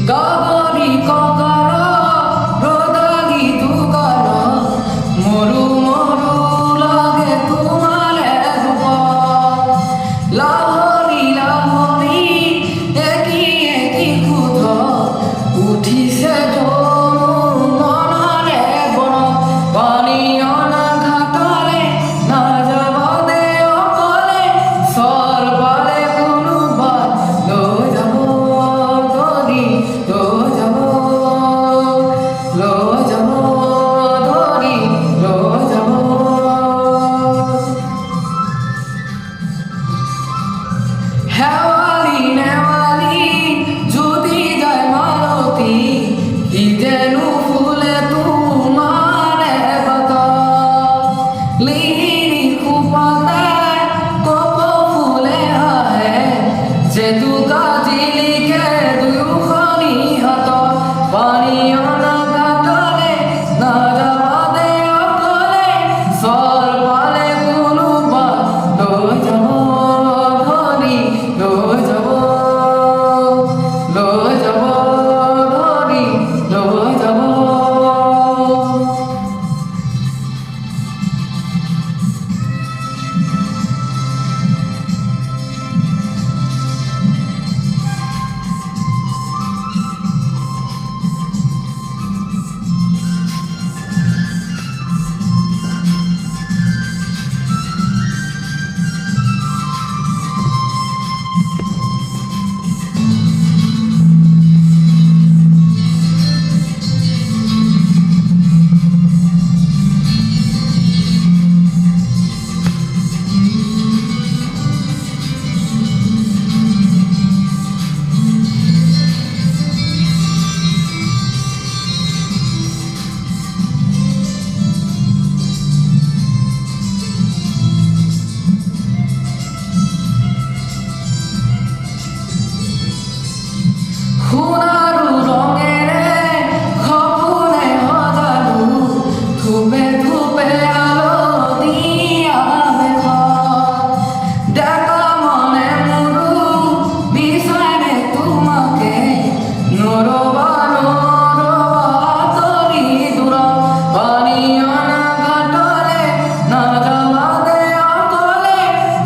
গাগরি কগর রোদালি দুগর মরু মরু লাগে তোমার রূপ লাহরি লাহরি একি একি খুদ উঠিছে ধনু মনরে বন পানি অনা ঘাটলে না যাব দে অকলে সর পারে কোনোবার লৈ যাব ধরি লৈ যাব লৈ যাব ধরি লৈ যাব হেওয়ালি নেওয়ালি যদি যায় মালতী কি যেনু ফুলে তোমারে বদা লিহিরি কুপাতে কপ ফুলে আহে যে তু কাজি লিখে দুখনি হাত পানি অনা কাটলে না যাবা দে অকলে সর পালে কোনোবার লৈ যাব ধরি লৈ যাব লৈ যাব ধরি লৈ যাব সোণাৰু ৰঙেৰে সপোনে সজালো ধূপে ধূপে আলতীয়া বেশত ডেকা মনে মোৰো বিচাৰে তোমাকে নৰবা নৰবা তৰি দূৰত পানী অনা ঘাটলে না যাবা দে অকলে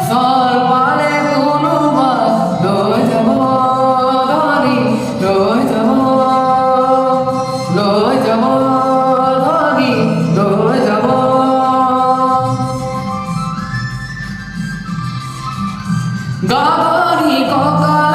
সৰ পালে কোনোবাৰ লৈ যাব ধৰি লৈ যাব ধৰি লৈ যাব গাগরি কগর